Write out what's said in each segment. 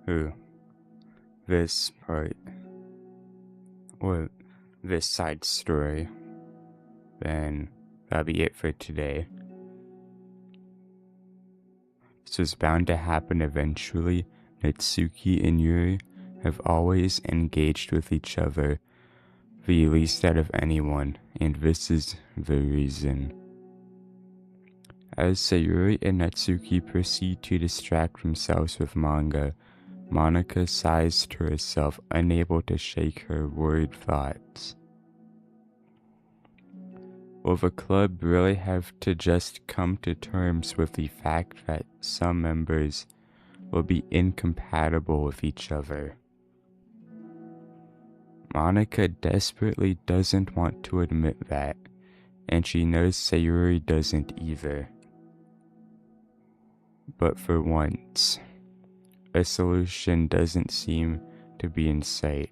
Ooh, this part, or this side story, then that'll be it for today. This was bound to happen eventually. Natsuki and Yuri have always engaged with each other the least out of anyone, and this is the reason. As Sayuri and Natsuki proceed to distract themselves with manga, Monika sighs to herself, unable to shake her worried thoughts. Will the club really have to just come to terms with the fact that some members will be incompatible with each other? Monika desperately doesn't want to admit that, and she knows Sayuri doesn't either. But for once, a solution doesn't seem to be in sight.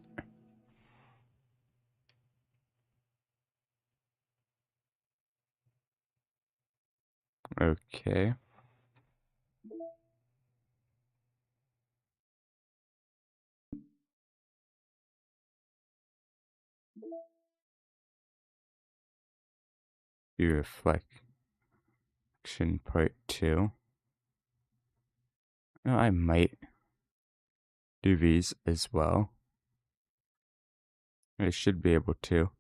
Okay. The reflection part 2. I might do these as well. I should be able to.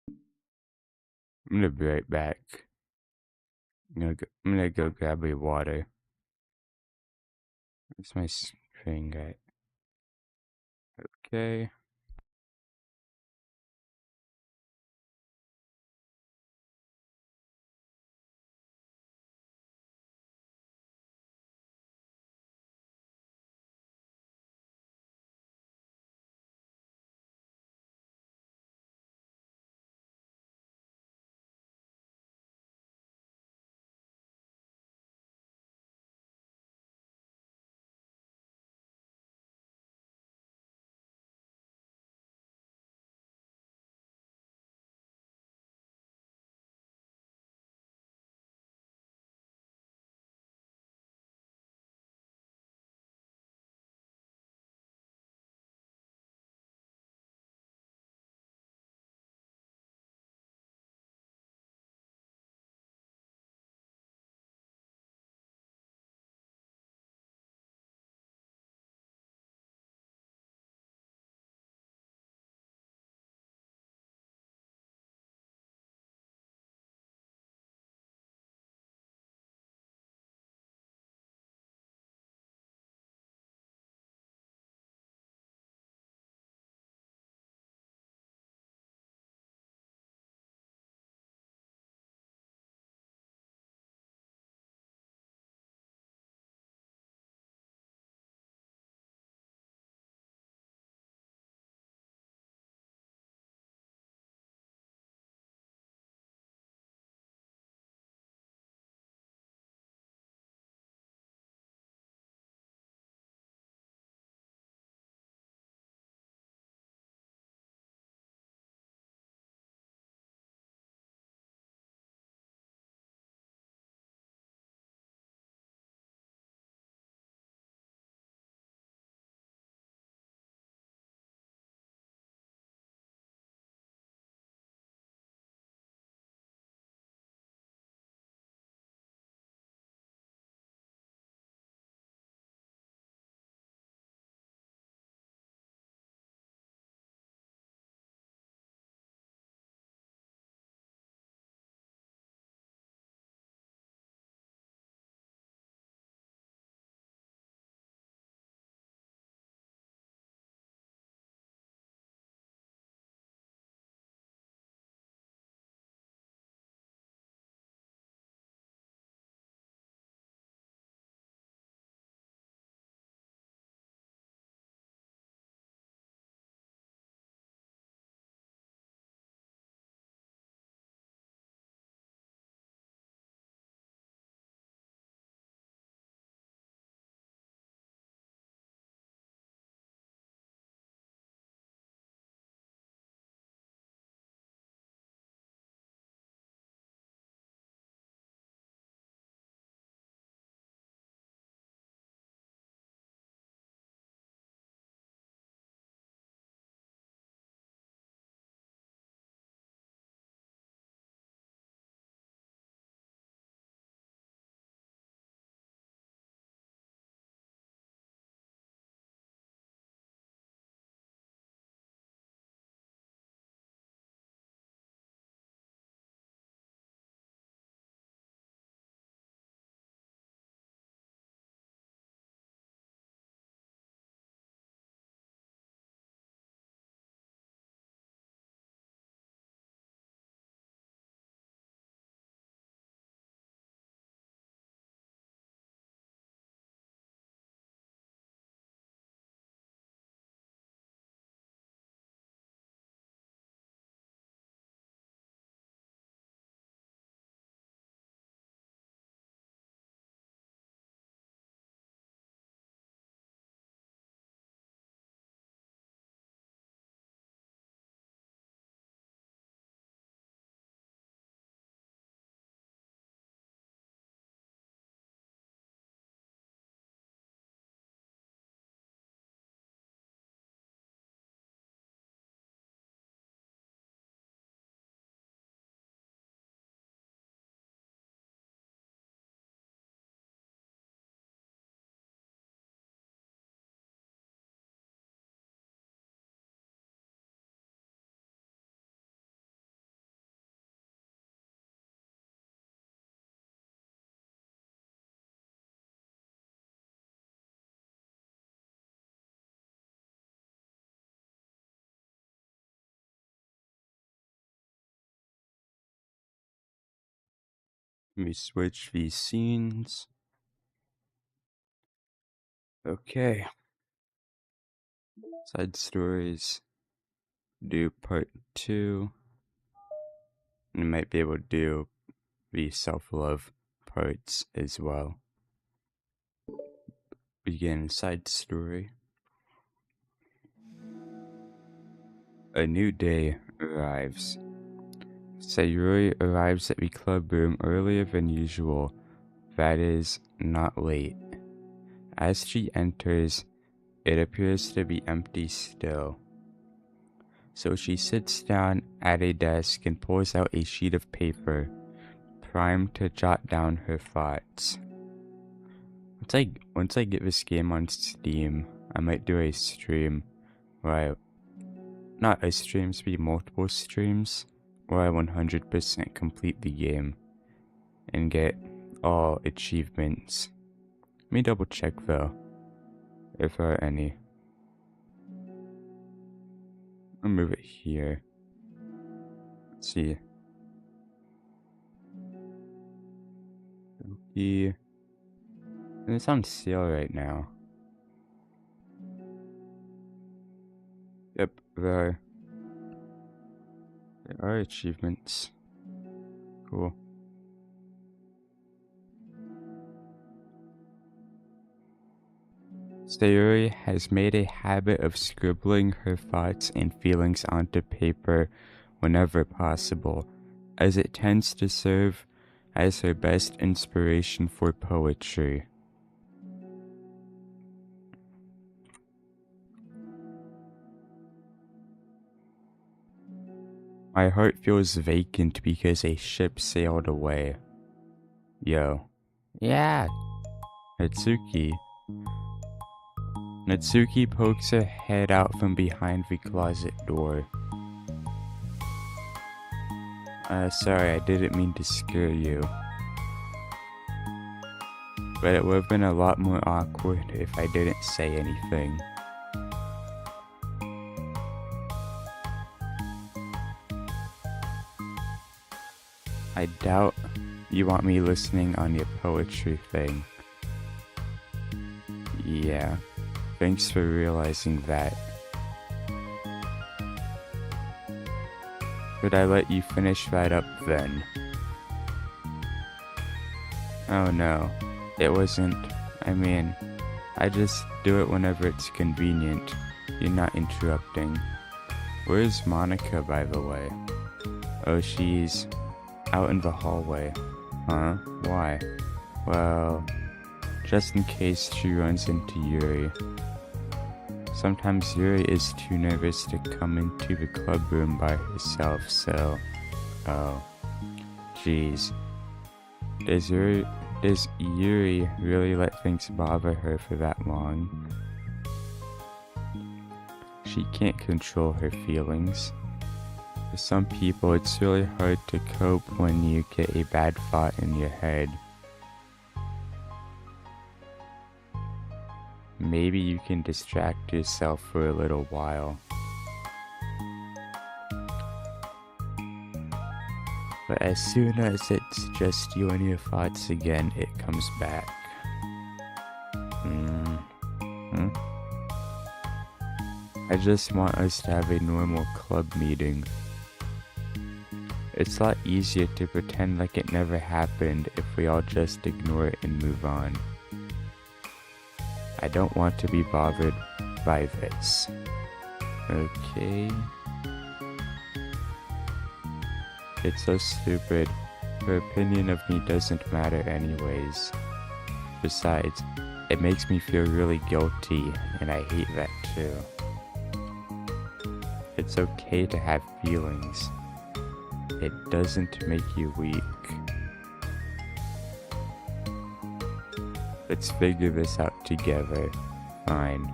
I'm gonna be right back. I'm gonna go grab a water. Where's my string at? Okay. Let me switch these scenes. Okay. Side stories. Do part 2. And I might be able to do the self-love parts as well. Begin side story. A new day arrives. Sayuri arrives at the club room earlier than usual, that is, not late. As she enters, it appears to be empty still. So she sits down at a desk and pulls out a sheet of paper, primed to jot down her thoughts. Once I get this game on Steam, I might do a stream where not a stream, be multiple streams, where I 100% complete the game and get all achievements. Let me double check though, if there are any. I'll move it here. Let's see. Okay. And it's on sale right now. Yep, there are achievements. Cool. Sayuri has made a habit of scribbling her thoughts and feelings onto paper whenever possible, as it tends to serve as her best inspiration for poetry. My heart feels vacant because a ship sailed away. Yo. Yeah. Natsuki. Natsuki pokes her head out from behind the closet door. Sorry, I didn't mean to scare you. But it would have been a lot more awkward if I didn't say anything. I doubt you want me listening on your poetry thing. Yeah, thanks for realizing that. Could I let you finish that up then? Oh no, it wasn't. I mean, I just do it whenever it's convenient. You're not interrupting. Where's Monica, by the way? Oh, she's out in the hallway. Huh? Why? Well, just in case she runs into Yuri. Sometimes Yuri is too nervous to come into the club room by herself, so... Oh. Jeez. Does Yuri really let things bother her for that long? She can't control her feelings. For some people, it's really hard to cope when you get a bad thought in your head. Maybe you can distract yourself for a little while. But as soon as it's just you and your thoughts again, it comes back. I just want us to have a normal club meeting. It's a lot easier to pretend like it never happened if we all just ignore it and move on. I don't want to be bothered by this. Okay. It's so stupid. Her opinion of me doesn't matter anyways. Besides, it makes me feel really guilty, and I hate that too. It's okay to have feelings. It doesn't make you weak. Let's figure this out together. Fine.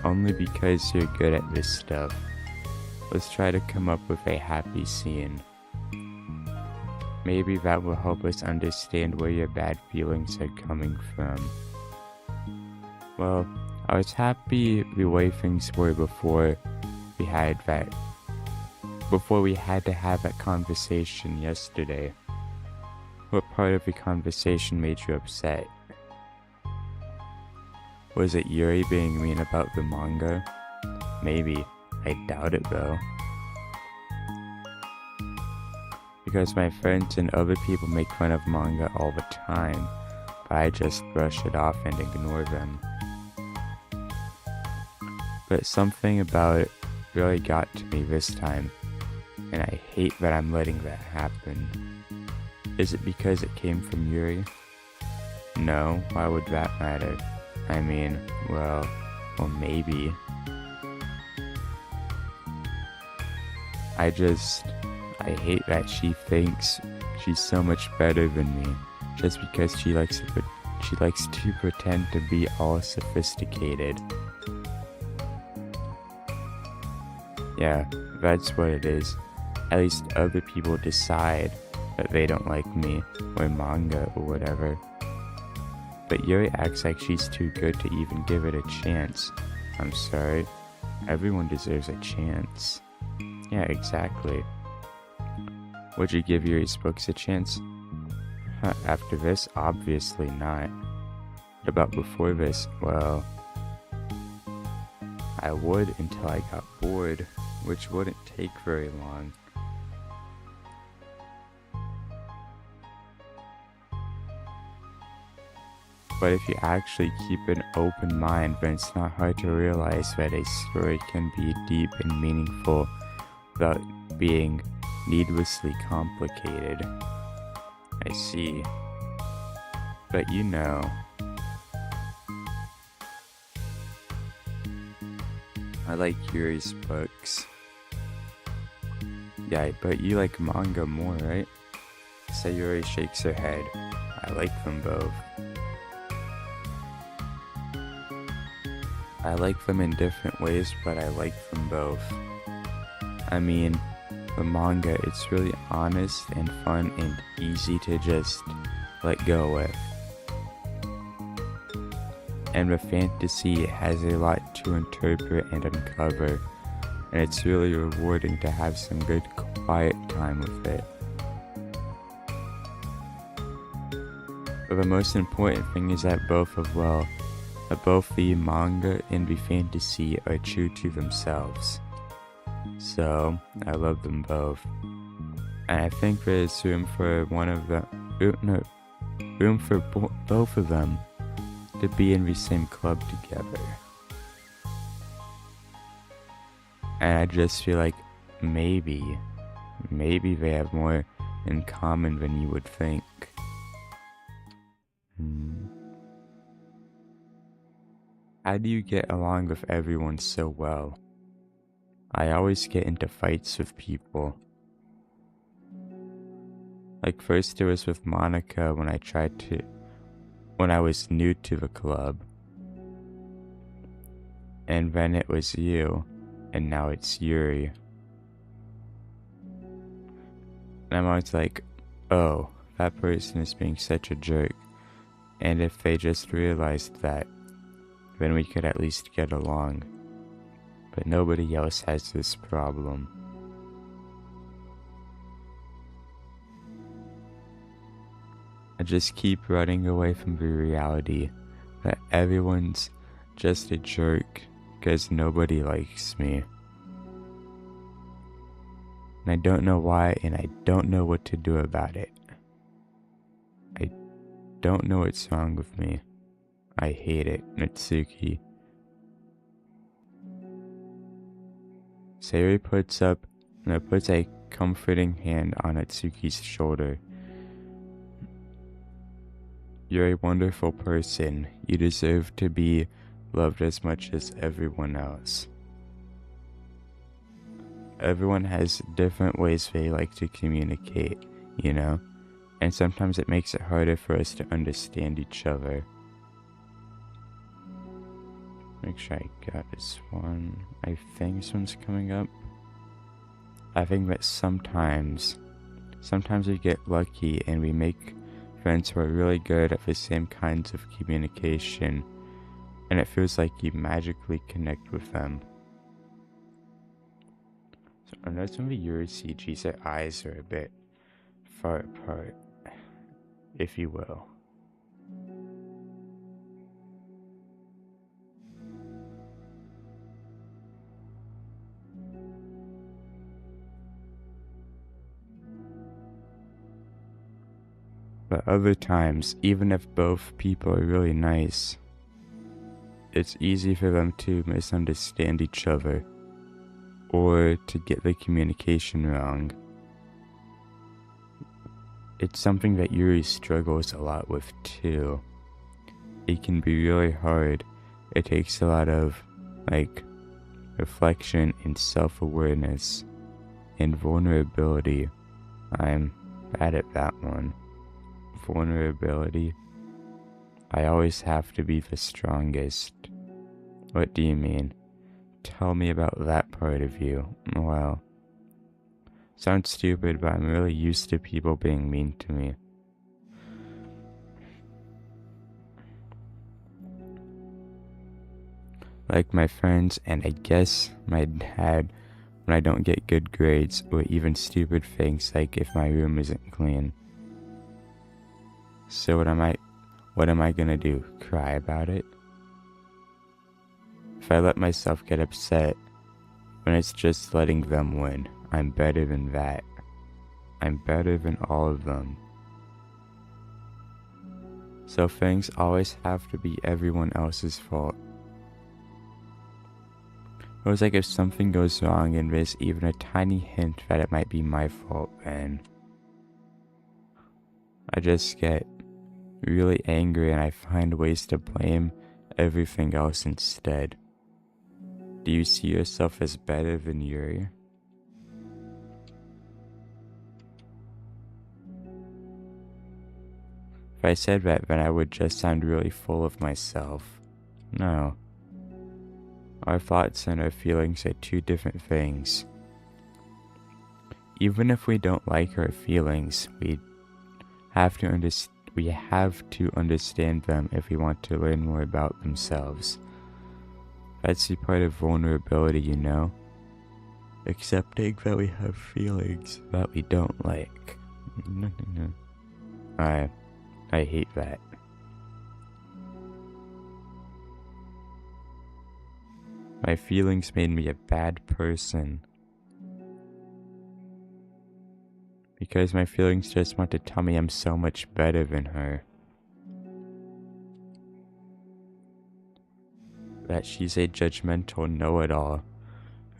Only because you're good at this stuff. Let's try to come up with a happy scene. Maybe that will help us understand where your bad feelings are coming from. Well, I was happy the way things were before we had to have that conversation yesterday. What part of the conversation made you upset? Was it Yuri being mean about the manga? Maybe. I doubt it though. Because my friends and other people make fun of manga all the time, but I just brush it off and ignore them. But something about it really got to me this time, and I hate that I'm letting that happen. Is it because it came from Yuri? No, why would that matter? I mean, well, maybe. I hate that she thinks she's so much better than me, just because she likes to pretend to be all sophisticated. Yeah, that's what it is. At least other people decide that they don't like me, or manga, or whatever. But Yuri acts like she's too good to even give it a chance. I'm sorry. Everyone deserves a chance. Yeah, exactly. Would you give Yuri's books a chance? After this, obviously not. What about before this? Well, I would until I got bored, which wouldn't take very long. But if you actually keep an open mind, then it's not hard to realize that a story can be deep and meaningful without being needlessly complicated. I see. But you know. I like Yuri's books. Yeah, but you like manga more, right? Sayuri shakes her head. I like them both. I like them in different ways, but I like them both. I mean, the manga, it's really honest and fun and easy to just let go with. And the fantasy has a lot to interpret and uncover, and it's really rewarding to have some good quiet time with it. But the most important thing is that both the manga and the fantasy are true to themselves. So, I love them both. And I think there's room for both of them to be in the same club together. And I just feel like maybe they have more in common than you would think. How do you get along with everyone so well? I always get into fights with people. Like first it was with Monica when I was new to the club. And then it was you, and now it's Yuri. And I'm always like, oh, that person is being such a jerk. And if they just realized that, then we could at least get along. But nobody else has this problem. I just keep running away from the reality that everyone's just a jerk because nobody likes me. And I don't know why, and I don't know what to do about it. I don't know what's wrong with me. I hate it, Natsuki. Sayuri puts a comforting hand on Natsuki's shoulder. You're a wonderful person. You deserve to be loved as much as everyone else. Everyone has different ways they like to communicate, you know? And sometimes it makes it harder for us to understand each other. Make sure I got this one. I think this one's coming up. I think that sometimes we get lucky and we make friends who are really good at the same kinds of communication, and it feels like you magically connect with them. So I know some of your CGs, their eyes are a bit far apart. if you will. But other times, even if both people are really nice, it's easy for them to misunderstand each other or to get the communication wrong. It's something that Yuri struggles a lot with too. It can be really hard. It takes a lot of, reflection and self-awareness and vulnerability. I'm bad at that one. Vulnerability. I always have to be the strongest. What do you mean? Tell me about that part of you. Well, sounds stupid, but I'm really used to people being mean to me. Like my friends, and I guess my dad, when I don't get good grades, or even stupid things like if my room isn't clean. So what am I gonna do? Cry about it? If I let myself get upset, when it's just letting them win, I'm better than that. I'm better than all of them. So things always have to be everyone else's fault. It was like if something goes wrong and there's even a tiny hint that it might be my fault, then I just get really angry and I find ways to blame everything else instead. Do you see yourself as better than Yuri? If I said that, then I would just sound really full of myself. No. Our thoughts and our feelings are two different things. Even if we don't like our feelings, we have to understand them if we want to learn more about themselves. That's the part of vulnerability, you know? Accepting that we have feelings that we don't like. I hate that. My feelings made me a bad person. Because my feelings just want to tell me I'm so much better than her. That she's a judgmental know-it-all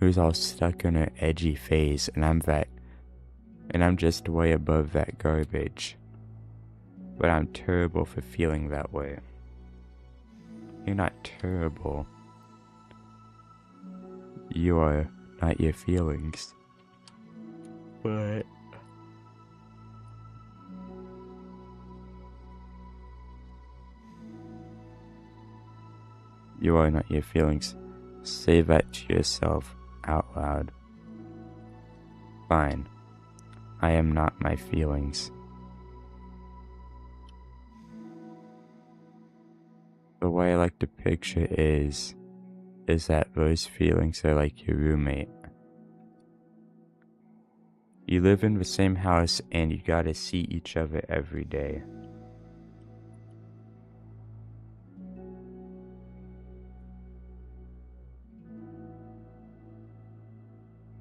who's all stuck in her edgy phase, and I'm just way above that garbage. But I'm terrible for feeling that way. You're not terrible. You are not your feelings. But you are not your feelings. Say that to yourself out loud. Fine. I am not my feelings. The way I like to picture is that those feelings are like your roommate. You live in the same house and you gotta see each other every day.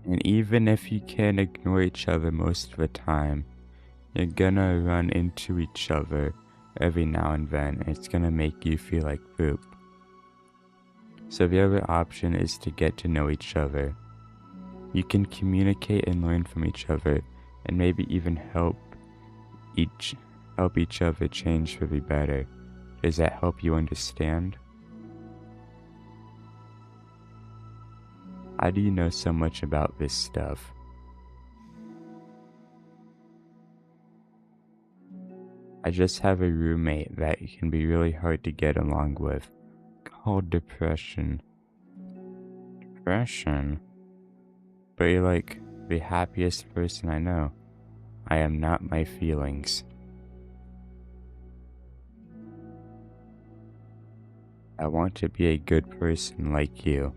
And even if you can ignore each other most of the time, you're gonna run into each other every now and then, and it's gonna make you feel like poop. So the other option is to get to know each other. You can communicate and learn from each other, and maybe even help each other change for the better. Does that help you understand? How do you know so much about this stuff? I just have a roommate that can be really hard to get along with, called depression. Depression? But you're like the happiest person I know. I am not my feelings. I want to be a good person like you.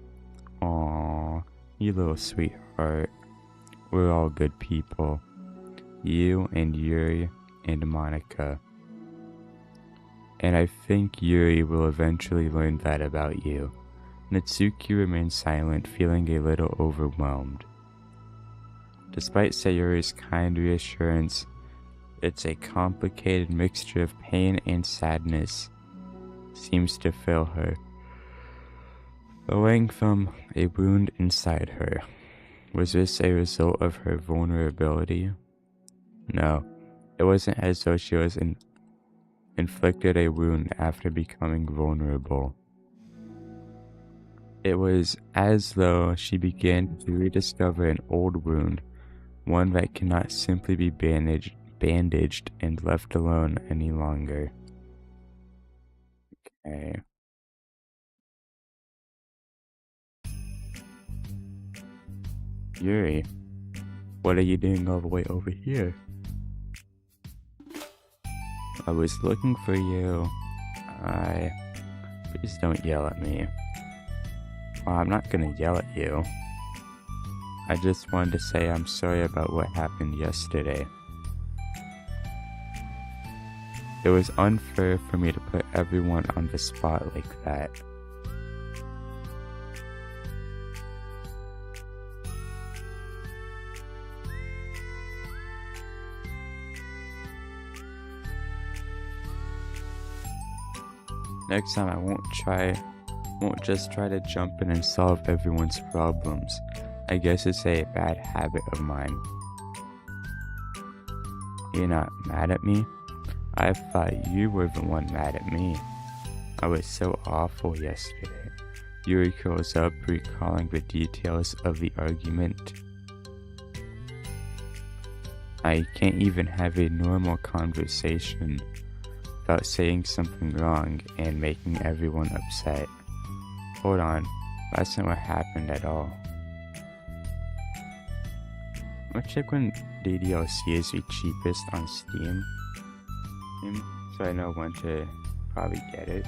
Aww, you little sweetheart. We're all good people. You and Yuri and Monica. and I think Yuri will eventually learn that about you. Natsuki remains silent, feeling a little overwhelmed. Despite Sayuri's kind reassurance, it's a complicated mixture of pain and sadness seems to fill her, flowing from a wound inside her. Was this a result of her vulnerability? No, it wasn't as though she was inflicted a wound after becoming vulnerable. It was as though she began to rediscover an old wound, one that cannot simply be bandaged and left alone any longer. Okay. Yuri, what are you doing all the way over here? I was looking for you. Please don't yell at me. Well, I'm not gonna yell at you. I just wanted to say I'm sorry about what happened yesterday. It was unfair for me to put everyone on the spot like that. Next time I won't just try to jump in and solve everyone's problems. I guess it's a bad habit of mine. You're not mad at me? I thought you were the one mad at me. I was so awful yesterday. Yuri curls up, recalling the details of the argument. I can't even have a normal conversation without saying something wrong and making everyone upset. Hold on, that's not what happened at all. I'll check when DDLC is the cheapest on Steam, so I know when to probably get it.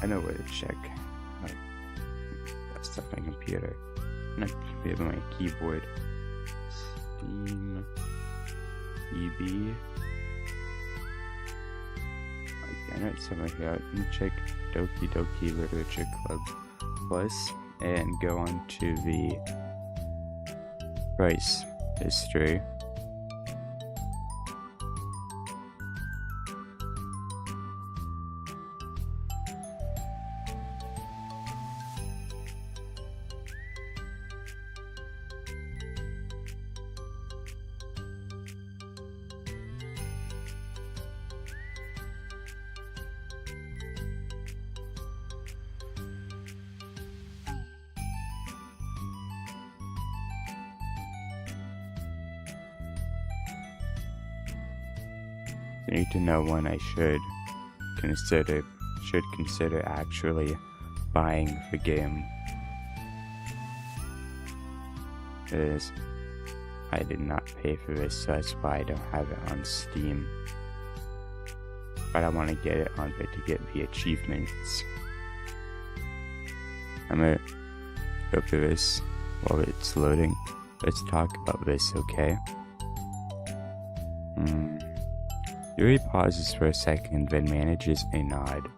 I know where to check. That stuff on my computer. Not computer, my keyboard. Steam EB. I know it's somewhere here. Let me check Doki Doki Literature Club Plus and go on to the price history. I need to know when I should consider actually buying the game. Because I did not pay for this, so that's why I don't have it on Steam. But I want to get it on there to get the achievements. I'm gonna go through this while it's loading. Let's talk about this, okay? Yuri pauses for a second, then manages a nod.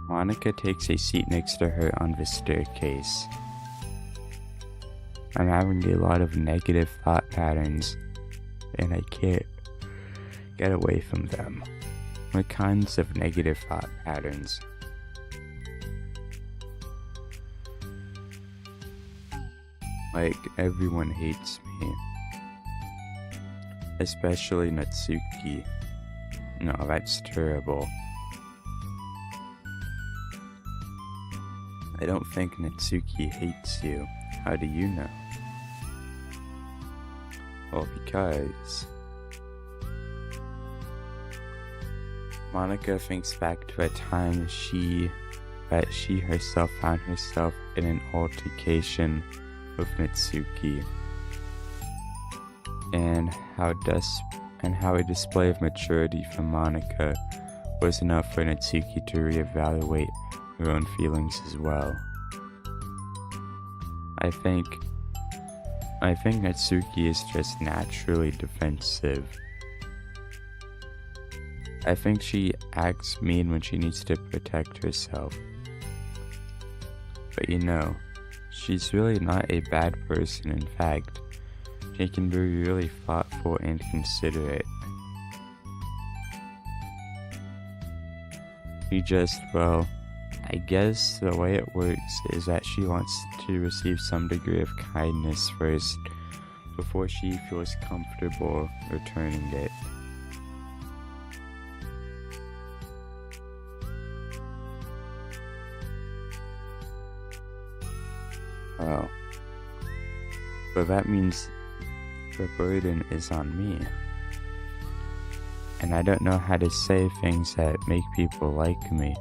Monica takes a seat next to her on the staircase. I'm having a lot of negative thought patterns, and I can't get away from them. What kinds of negative thought patterns? Like, everyone hates me. Especially Natsuki. No, that's terrible. I don't think Natsuki hates you. How do you know? Well, because Monica thinks back to a time that she herself found herself in an altercation with Natsuki. And how a display of maturity from Monica was enough for Natsuki to reevaluate her own feelings as well. I think Natsuki is just naturally defensive, I think she acts mean when she needs to protect herself. But you know, she's really not a bad person. In fact, she can be really thoughtful and considerate. Well, I guess the way it works is that she wants to receive some degree of kindness first before she feels comfortable returning it. Oh, but that means the burden is on me. And I don't know how to say things that make people like me.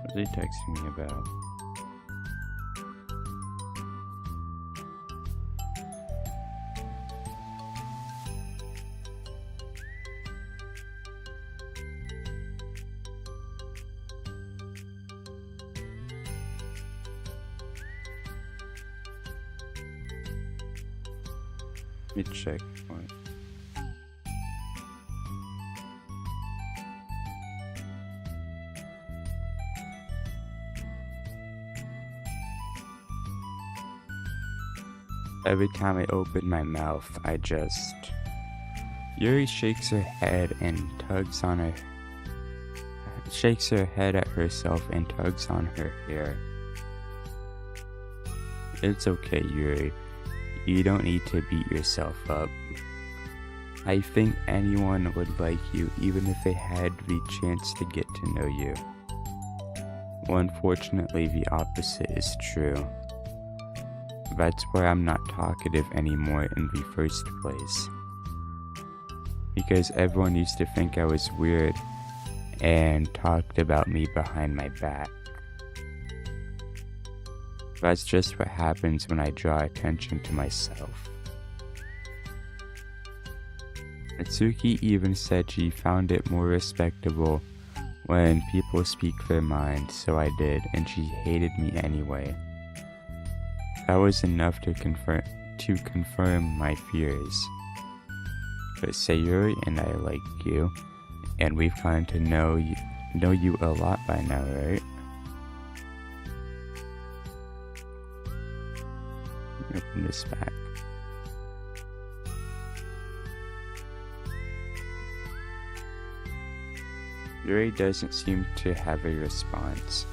What are they texting me about? Let me check. Every time I open my mouth, Yuri shakes her head and tugs on her. Shakes her head at herself and tugs on her hair. It's okay, Yuri. You don't need to beat yourself up. I think anyone would like you even if they had the chance to get to know you. Well, unfortunately, the opposite is true. That's why I'm not talkative anymore in the first place. Because everyone used to think I was weird and talked about me behind my back. That's just what happens when I draw attention to myself. Natsuki even said she found it more respectable when people speak their mind, so I did, and she hated me anyway. That was enough to confirm my fears. But Sayuri and I like you, and we've gotten to know you a lot by now, right? Open this back. Yuri doesn't seem to have a response.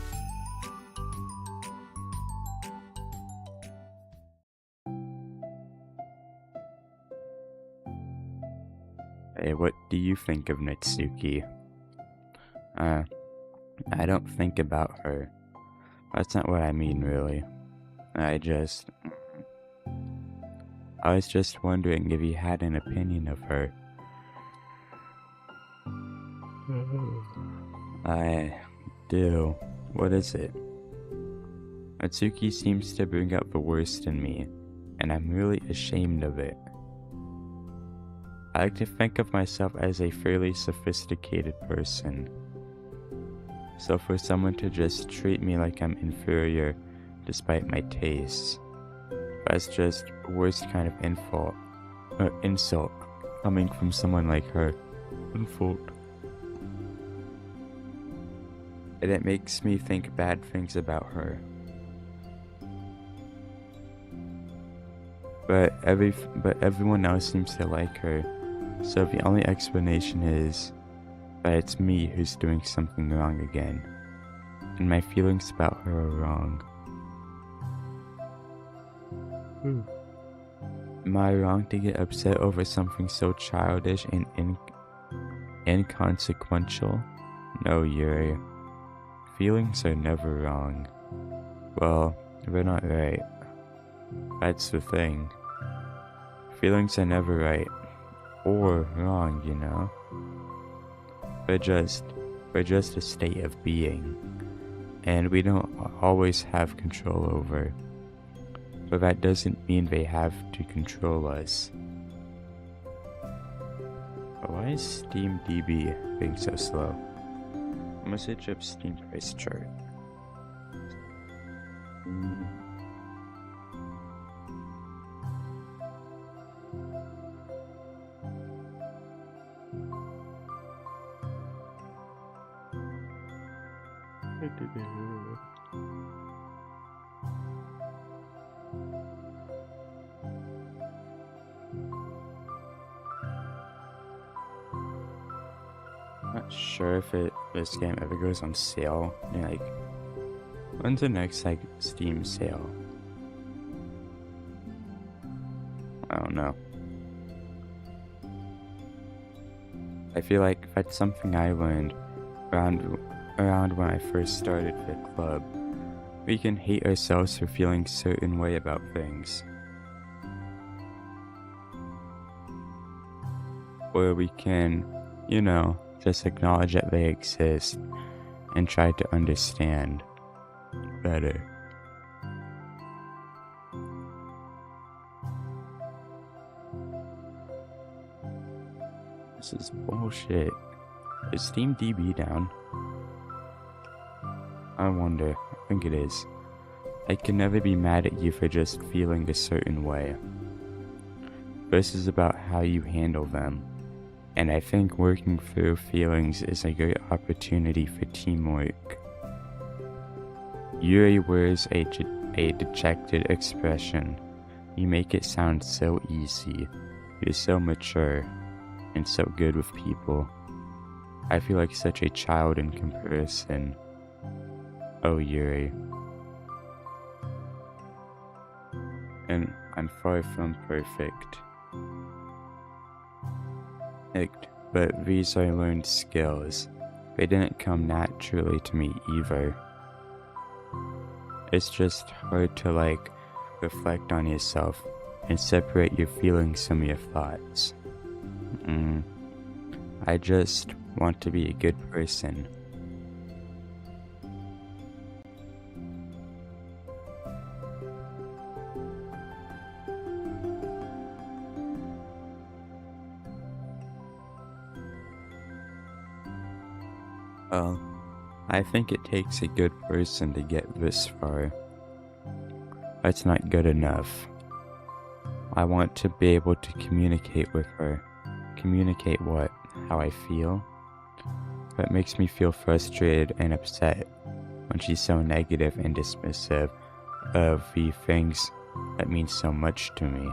Hey, what do you think of Natsuki? I don't think about her. That's not what I mean, really. I was just wondering if you had an opinion of her. I do. What is it? Natsuki seems to bring up the worst in me, and I'm really ashamed of it. I like to think of myself as a fairly sophisticated person. So for someone to just treat me like I'm inferior despite my tastes, that's just the worst kind of insult coming from someone like her. Insult. And it makes me think bad things about her. But everyone else seems to like her, so the only explanation is that it's me who's doing something wrong again, and my feelings about her are wrong. Am I wrong to get upset over something so childish and inconsequential? No, Yuri. Feelings are never wrong. Well, they're not right. That's the thing. Feelings are never right or wrong, you know? They're just a state of being, and we don't always have control over. But that doesn't mean they have to control us. But why is SteamDB being so slow? I'm gonna search up Steam price chart. Not sure if this game ever goes on sale. Like, when's the next like Steam sale? I don't know. I feel like that's something I learned around when I first started the club. We can hate ourselves for feeling a certain way about things. Or we can, just acknowledge that they exist and try to understand better. This is bullshit. Is Steam DB down? I wonder. I think it is. I can never be mad at you for just feeling a certain way. This is about how you handle them. And I think working through feelings is a great opportunity for teamwork. Yuri wears a dejected expression. You make it sound so easy. You're so mature and so good with people. I feel like such a child in comparison. Oh, Yuri. And I'm far from perfect. But these are learned skills. They didn't come naturally to me either. It's just hard to reflect on yourself and separate your feelings from your thoughts. I just want to be a good person. Well, I think it takes a good person to get this far. That's not good enough. I want to be able to communicate with her. Communicate what? How I feel? That makes me feel frustrated and upset when she's so negative and dismissive of the things that mean so much to me.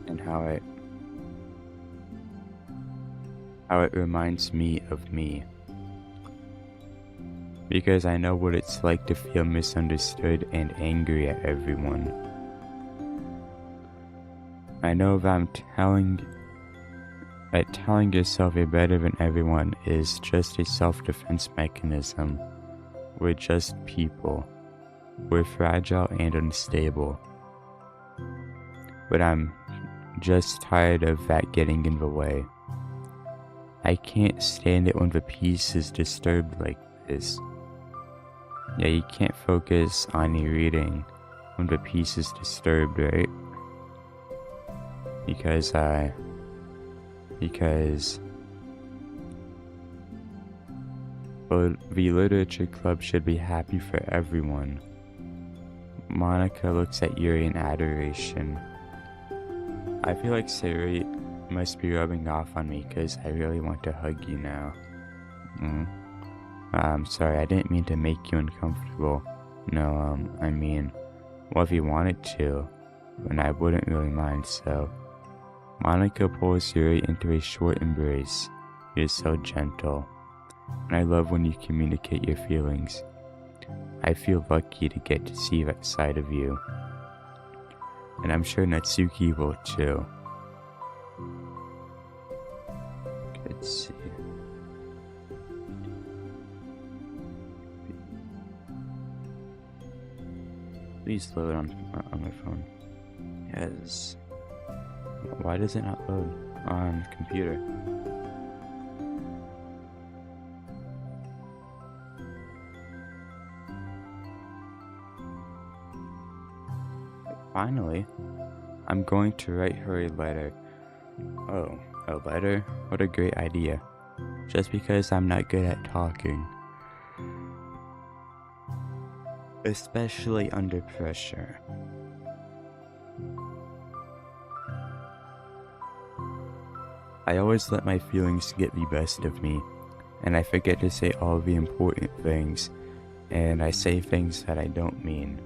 And how it reminds me of me. Because I know what it's like to feel misunderstood and angry at everyone. I know that telling yourself you're better than everyone is just a self-defense mechanism. We're just people. We're fragile and unstable. But I'm just tired of that getting in the way. I can't stand it when the peace is disturbed like this. Yeah, you can't focus on your reading when the peace is disturbed, right? Because well, the literature club should be happy for everyone. Monica looks at Yuri in adoration. I feel like Sayuri must be rubbing off on me because I really want to hug you now. I'm sorry, I didn't mean to make you uncomfortable. No, I mean, well, if you wanted to, then I wouldn't really mind, so. Monica pulls Yuri into a short embrace. You're so gentle, and I love when you communicate your feelings. I feel lucky to get to see that side of you. And I'm sure Natsuki will too. Let's see. Please load on my phone. Yes. Why does it not load on the computer? Finally, I'm going to write her a letter. Oh, a letter? What a great idea. Just because I'm not good at talking. Especially under pressure. I always let my feelings get the best of me, and I forget to say all the important things, and I say things that I don't mean.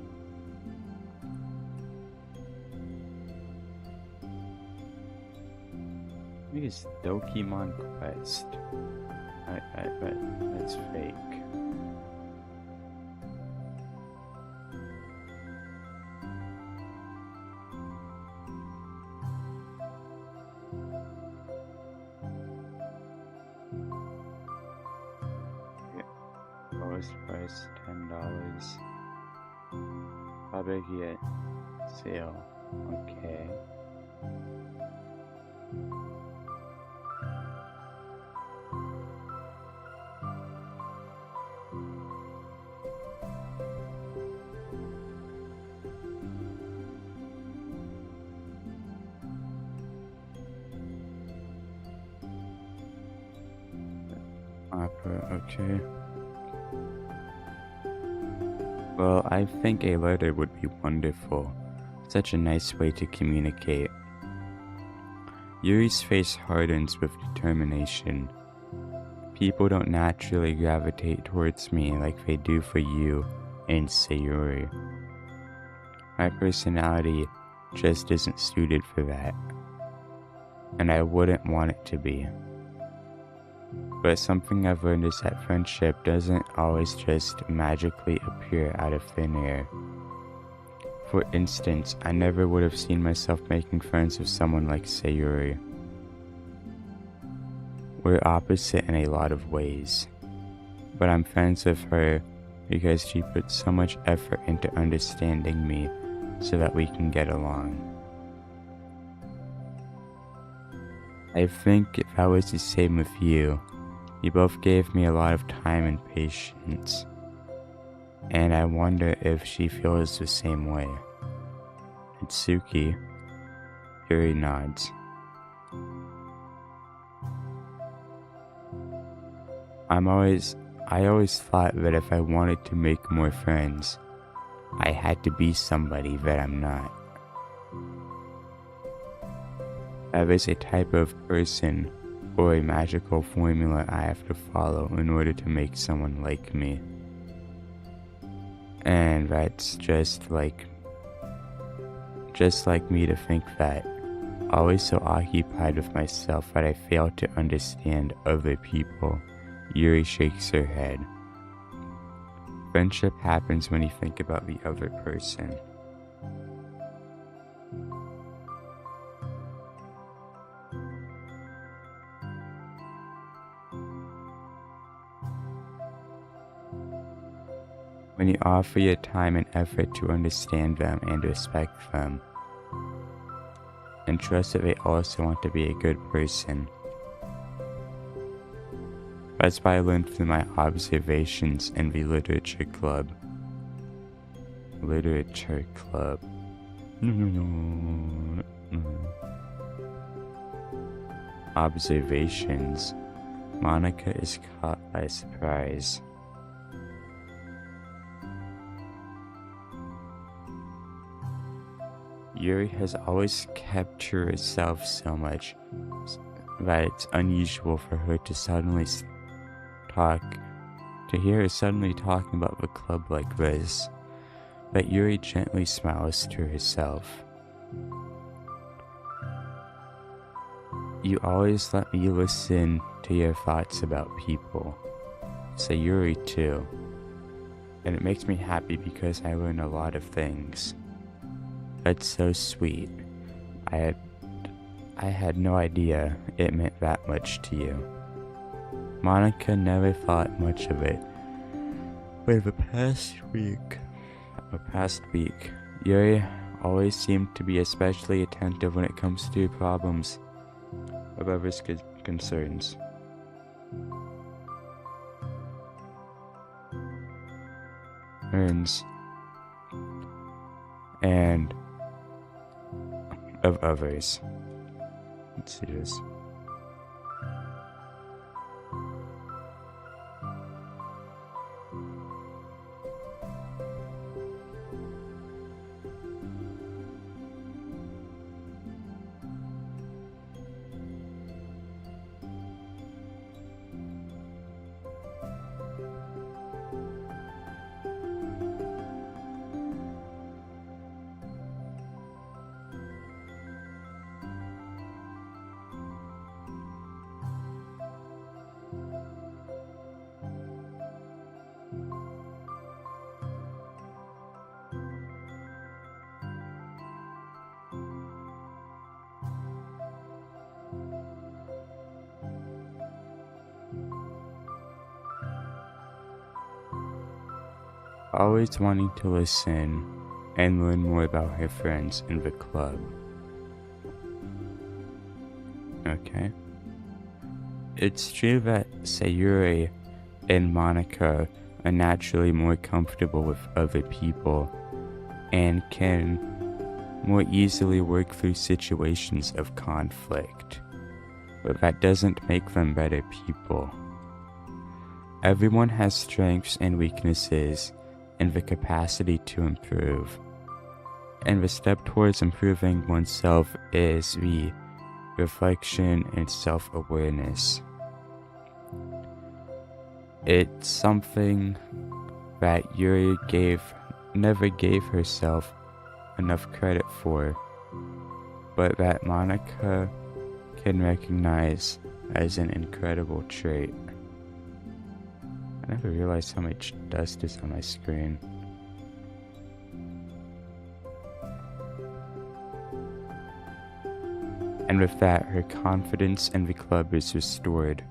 I think it's Dokimon Quest. But that's fake. Lowest price $10. Probably get sale. Okay. Opera, okay. Well, I think a letter would be wonderful. Such a nice way to communicate. Yuri's face hardens with determination. People don't naturally gravitate towards me like they do for you and Sayuri. My personality just isn't suited for that, and I wouldn't want it to be. But something I've learned is that friendship doesn't always just magically appear out of thin air. For instance, I never would have seen myself making friends with someone like Sayuri. We're opposite in a lot of ways, but I'm friends with her because she puts so much effort into understanding me so that we can get along. I think if I was the same with you, you both gave me a lot of time and patience, and I wonder if she feels the same way. Itsuki. Yuri nods. I always thought that if I wanted to make more friends, I had to be somebody that I'm not. That is a type of person or a magical formula I have to follow in order to make someone like me. And that's just like me to think that, always so occupied with myself that I fail to understand other people. Yuri shakes her head. Friendship happens when you think about the other person. When you offer your time and effort to understand them and respect them, and trust that they also want to be a good person. That's what I learned through my observations in the literature club. Literature club. Observations. Monica is caught by surprise. Yuri has always kept to herself so much that it's unusual for her to hear her suddenly talking about the club like this. But Yuri gently smiles to herself. You always let me listen to your thoughts about people. Sayuri too. And it makes me happy because I learn a lot of things. That's so sweet. I had no idea it meant that much to you. Monica never thought much of it. But the past week, Yuri always seemed to be especially attentive when it comes to problems of others' concerns. And of others. Let's see this. always wanting to listen and learn more about her friends in the club. Okay. It's true that Sayuri and Monica are naturally more comfortable with other people and can more easily work through situations of conflict, but that doesn't make them better people. Everyone has strengths and weaknesses and the capacity to improve, and the step towards improving oneself is the reflection and self-awareness. It's something that Yuri never gave herself enough credit for, but that Monica can recognize as an incredible trait. I never realized how much dust is on my screen. And with that, her confidence in the club is restored.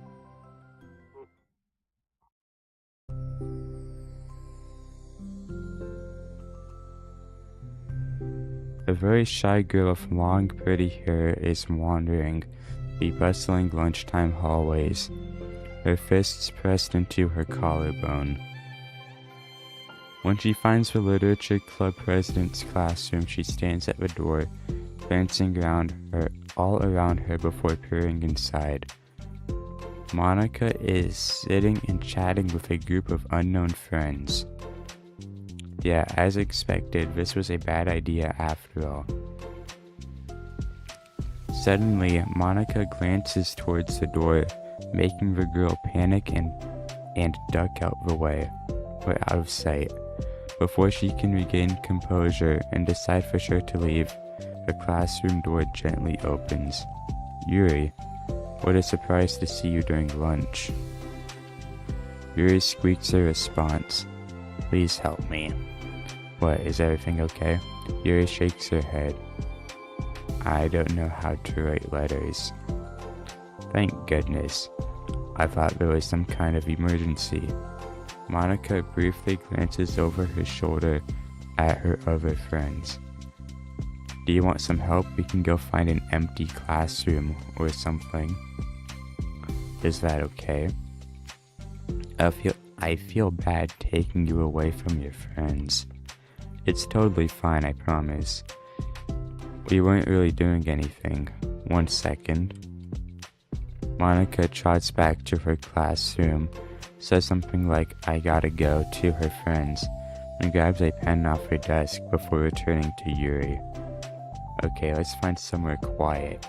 A very shy girl with long, pretty hair is wandering the bustling lunchtime hallways, her fists pressed into her collarbone. When she finds the literature club president's classroom, she stands at the door, glancing all around her before peering inside. Monica is sitting and chatting with a group of unknown friends. Yeah, as expected, this was a bad idea after all. Suddenly, Monica glances towards the door, making the girl panic and duck out the way, or out of sight. Before she can regain composure and decide for sure to leave, the classroom door gently opens. Yuri, what a surprise to see you during lunch. Yuri squeaks a response. Please help me. What, is everything okay? Yuri shakes her head. I don't know how to write letters. Thank goodness. I thought there was some kind of emergency. Monica briefly glances over her shoulder at her other friends. Do you want some help? We can go find an empty classroom or something. Is that okay? I feel bad taking you away from your friends. It's totally fine, I promise. We weren't really doing anything. 1 second. Monica trots back to her classroom, says something like, I gotta go, to her friends, and grabs a pen off her desk before returning to Yuri. Okay, let's find somewhere quiet.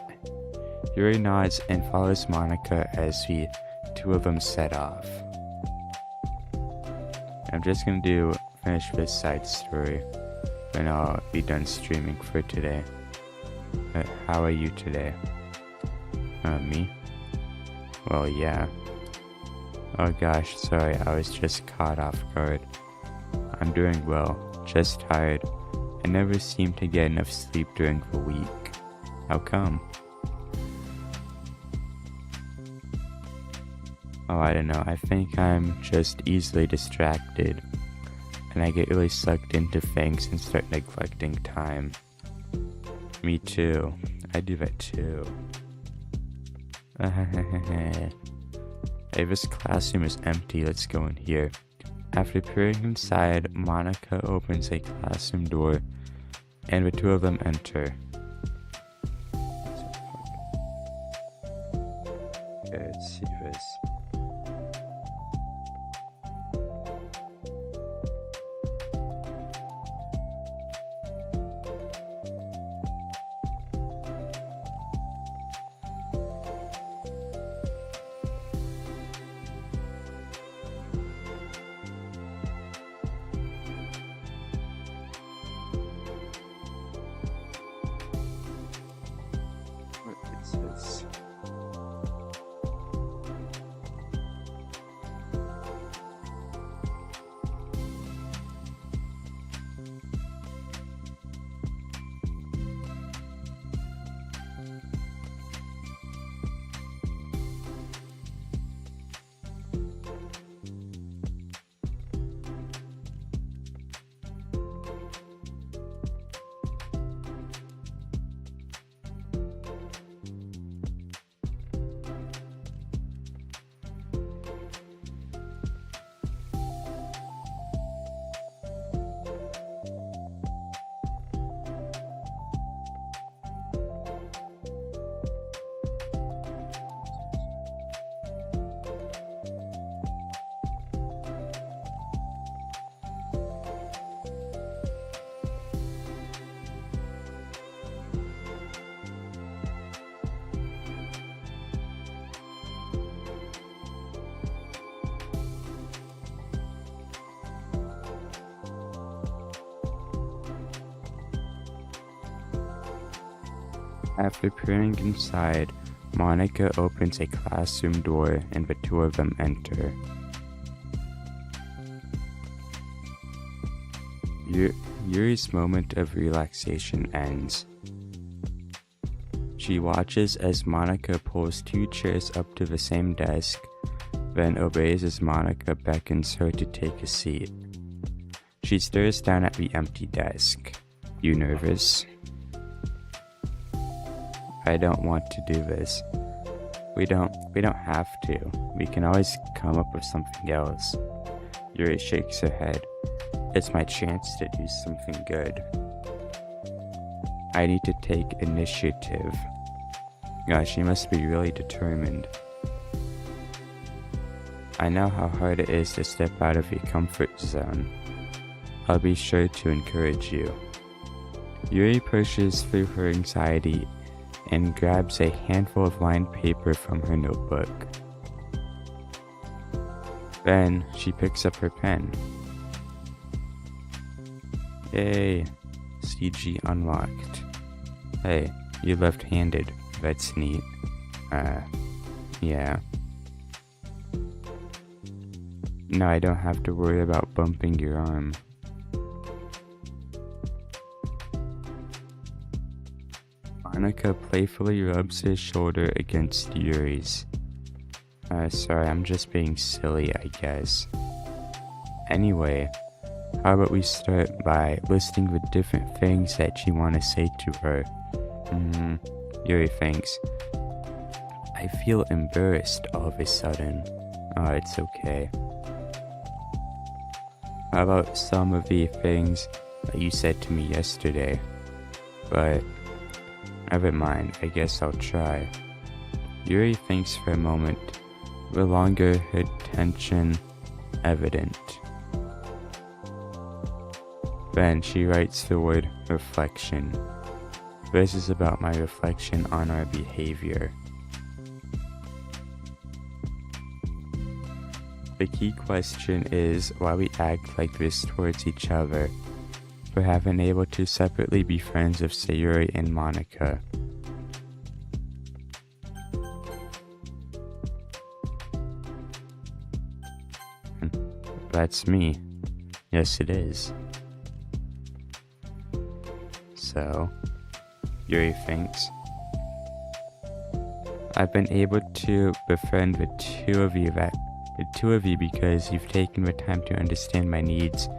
Yuri nods and follows Monica as the two of them set off. I'm just gonna finish this side story, and I'll be done streaming for today. How are you today? Me? Well, yeah. Oh gosh, sorry, I was just caught off guard. I'm doing well, just tired. I never seem to get enough sleep during the week. How come? Oh, I don't know, I think I'm just easily distracted, and I get really sucked into things and start neglecting time. Me too. I do that too. Hey, this classroom is empty. Let's go in here. After peering inside, Monica opens a classroom door, and the two of them enter. Okay, let's see this. After peering inside, Monica opens a classroom door and the two of them enter. Yuri's moment of relaxation ends. She watches as Monica pulls 2 chairs up to the same desk, then obeys as Monica beckons her to take a seat. She stares down at the empty desk. You nervous? I don't want to do this. We don't have to. We can always come up with something else. Yuri shakes her head. It's my chance to do something good. I need to take initiative. She must be really determined. I know how hard it is to step out of your comfort zone. I'll be sure to encourage you. Yuri pushes through her anxiety and grabs a handful of lined paper from her notebook. Then she picks up her pen. Yay! CG unlocked. Hey, you're left-handed. That's neat. Yeah. Now I don't have to worry about bumping your arm. Monica playfully rubs his shoulder against Yuri's. Sorry, I'm just being silly, I guess. Anyway, how about we start by listing the different things that you want to say to her? Yuri thinks. I feel embarrassed all of a sudden. It's okay. How about some of the things that you said to me yesterday? But never mind, I guess I'll try. Yuri thinks for a moment, the longer her tension evident. Then she writes the word reflection. This is about my reflection on our behavior. The key question is why we act like this towards each other. For having able to separately be friends of Sayuri and Monica. That's me. Yes, it is. So, Yuri thinks. I've been able to befriend the two of you because you've taken the time to understand my needs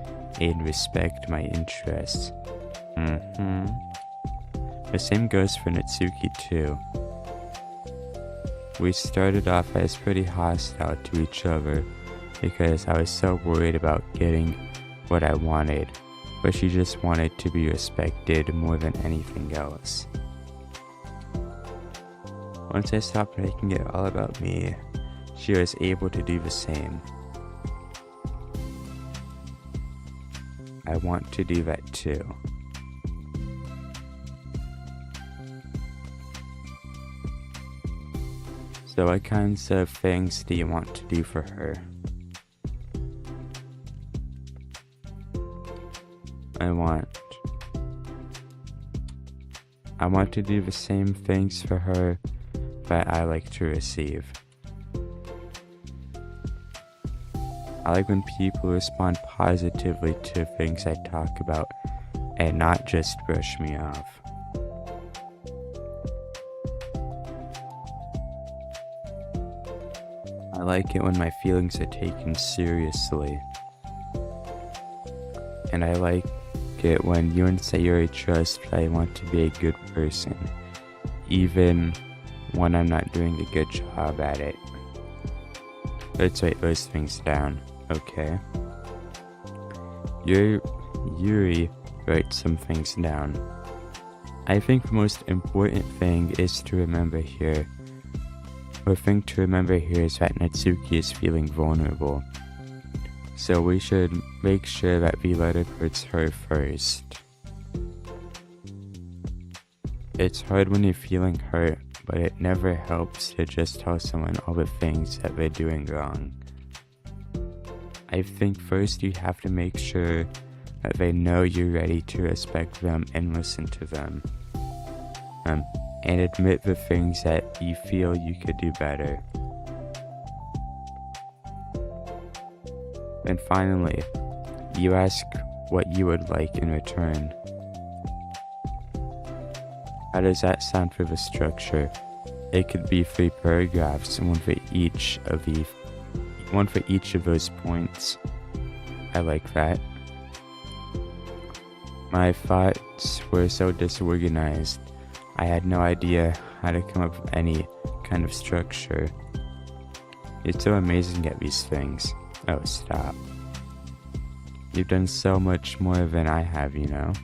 and respect my interests. The same goes for Natsuki too. We started off as pretty hostile to each other because I was so worried about getting what I wanted, but she just wanted to be respected more than anything else. Once I stopped making it all about me, she was able to do the same. I want to do that too. So what kinds of things do you want to do for her? I want to do the same things for her that I like to receive. I like when people respond positively to things I talk about and not just brush me off. I like it when my feelings are taken seriously. And I like it when you and Sayuri trust that I want to be a good person, even when I'm not doing a good job at it. Let's write those things down, okay? Yuri writes some things down. I think the most important thing is to remember here. The thing to remember here is that Natsuki is feeling vulnerable. So we should make sure that the letter puts her first. It's hard when you're feeling hurt, but it never helps to just tell someone all the things that they're doing wrong. I think first you have to make sure that they know you're ready to respect them and listen to them. and admit the things that you feel you could do better. And finally, you ask what you would like in return. How does that sound for the structure? It could be 3 paragraphs, one for each of those points. I like that. My thoughts were so disorganized. I had no idea how to come up with any kind of structure. It's so amazing at these things. Oh, stop. You've done so much more than I have, you know?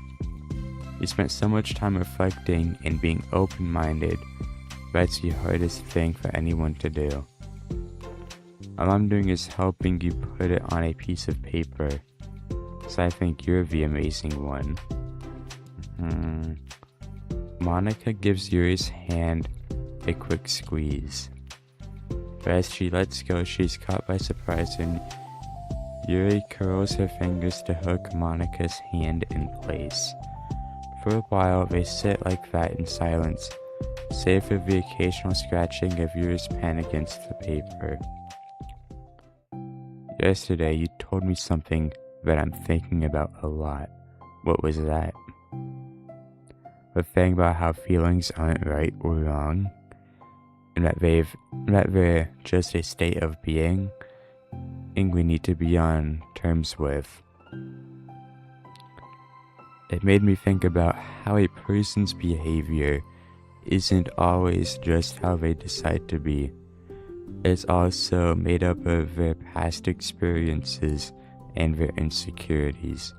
You spent so much time reflecting and being open-minded. That's the hardest thing for anyone to do. All I'm doing is helping you put it on a piece of paper. So I think you're the amazing one. Monica gives Yuri's hand a quick squeeze. But as she lets go, she's caught by surprise and Yuri curls her fingers to hook Monica's hand in place. For a while, they sit like that in silence, save for the occasional scratching of Yuri's pen against the paper. Yesterday, you told me something that I'm thinking about a lot. What was that? The thing about how feelings aren't right or wrong, and that they're just a state of being, and we need to be on terms with. It made me think about how a person's behavior isn't always just how they decide to be. It's also made up of their past experiences and their insecurities.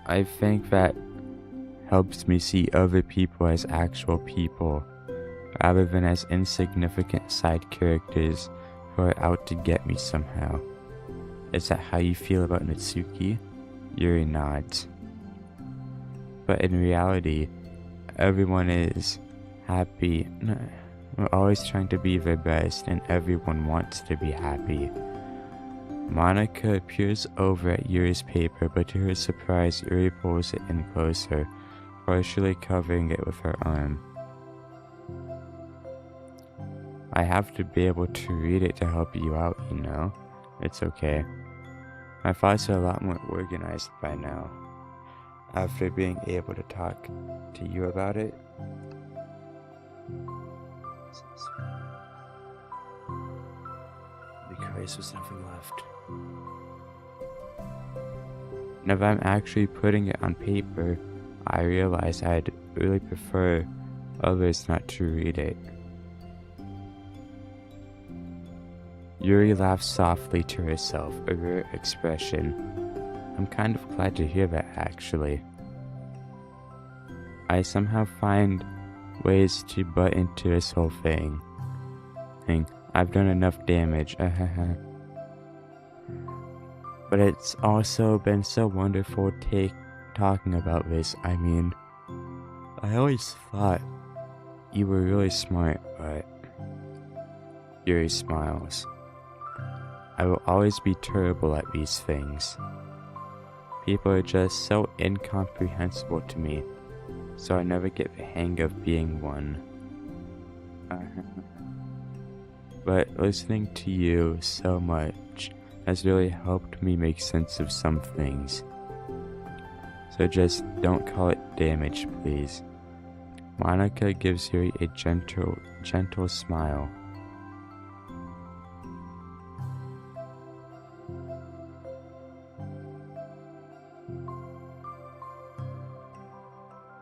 I think that helps me see other people as actual people, rather than as insignificant side characters who are out to get me somehow. Is that how you feel about Natsuki? Yuri nods. But in reality, everyone is happy. We're always trying to be their best, and everyone wants to be happy. Monica peers over at Yuri's paper, but to her surprise, Yuri pulls it in closer, partially covering it with her arm. I have to be able to read it to help you out, you know? It's okay. My thoughts are a lot more organized by now, after being able to talk to you about it. Because there's nothing left. Now that I'm actually putting it on paper, I realize I'd really prefer others not to read it. Yuri laughs softly to herself, a rare expression. I'm kind of glad to hear that, actually. I somehow find ways to butt into this whole thing. I've done enough damage, But it's also been so wonderful talking about this. I mean, I always thought you were really smart, but... Yuri smiles. I will always be terrible at these things. People are just so incomprehensible to me, so I never get the hang of being one. But listening to you so much has really helped me make sense of some things. So just don't call it damage, please. Monica gives Yuri a gentle smile.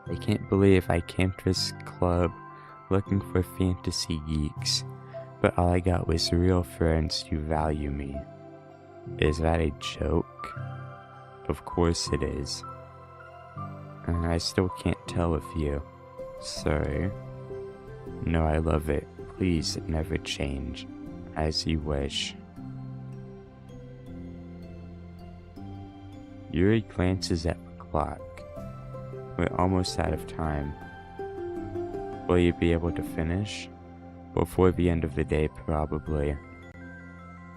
I can't believe I came to this club looking for fantasy geeks, but all I got was real friends who value me. Is that a joke? Of course it is. I still can't tell with you. Sorry. No, I love it. Please never change. As you wish. Yuri glances at the clock. We're almost out of time. Will you be able to finish? Before the end of the day, probably.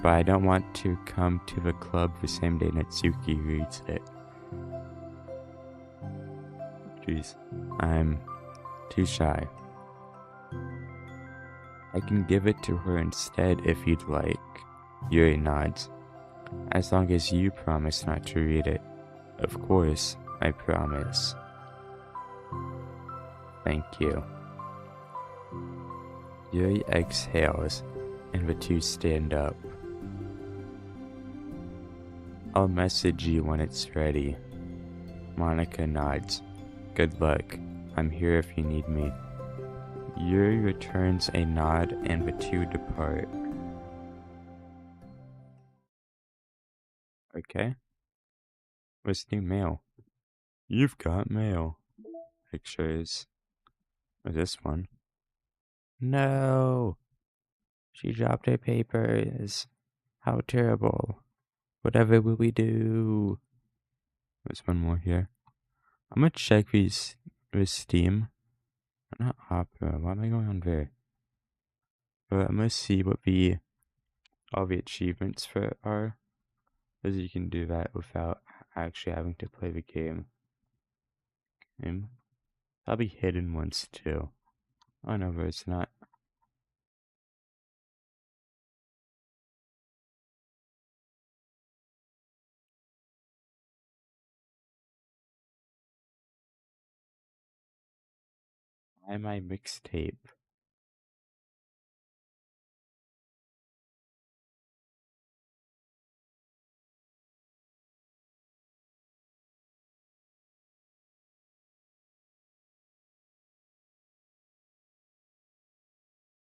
But I don't want to come to the club the same day Natsuki reads it. groceries. I'm too shy. I can give it to her instead if you'd like. Yuri nods. As long as you promise not to read it. Of course, I promise. Thank you. Yuri exhales, and the two stand up. I'll message you when it's ready. Monica nods. Good luck. I'm here if you need me. Yuri returns a nod and the two depart. Okay. What's new mail? You've got mail. Pictures. What's this one? No! She dropped her papers. How terrible. Whatever will we do? There's one more here. I'm gonna check these with Steam. Not Opera. Why am I going on there? But I'm gonna see what all the achievements for it are. Because you can do that without actually having to play the game. Probably hidden ones too. Oh no, but it's not. Why am I mixtape?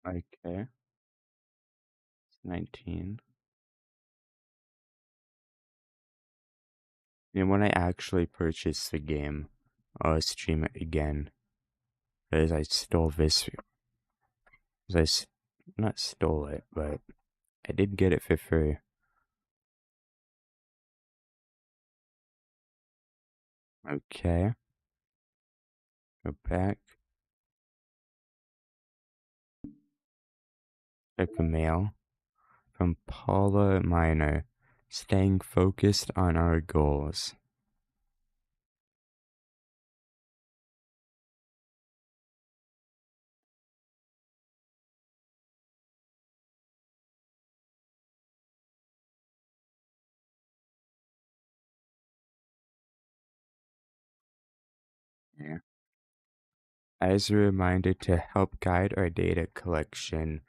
Okay. It's 19. And when I actually purchase the game, I'll stream it again. Because I stole this. Because not stole it, but I did get it for free. Okay. Go back. Check the mail. From Paula Miner. Staying focused on our goals. Yeah. As a reminder to help guide our data collection,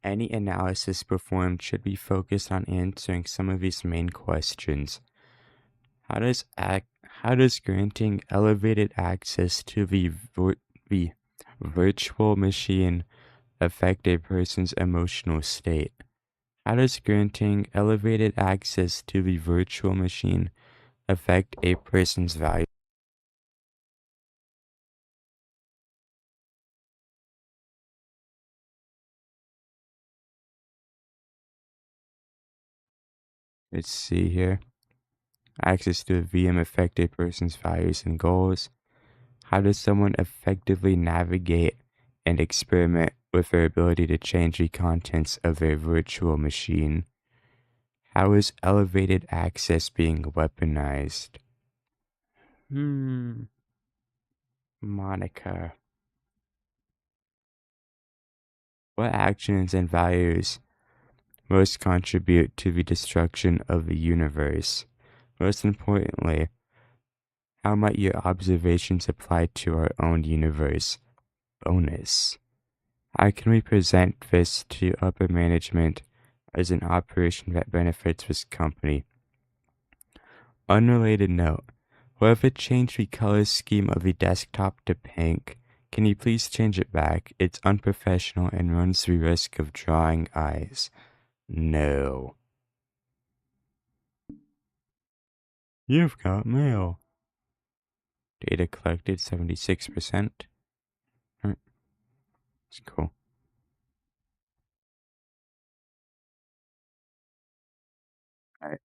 any analysis performed should be focused on answering some of these main questions. How does granting elevated access to the virtual machine affect a person's emotional state? How does granting elevated access to the virtual machine affect a person's value? Let's see here. Access to a VM affect a person's values and goals. How does someone effectively navigate and experiment with their ability to change the contents of their virtual machine? How is elevated access being weaponized? Monica. What actions and values most contribute to the destruction of the universe? Most importantly, how might your observations apply to our own universe? Bonus. How can we present this to upper management as an operation that benefits this company? Unrelated note. Whoever changed the color scheme of the desktop to pink, can you please change it back? It's unprofessional and runs the risk of drawing eyes. No. You've got mail. Data collected 76%. It's cool. Alright.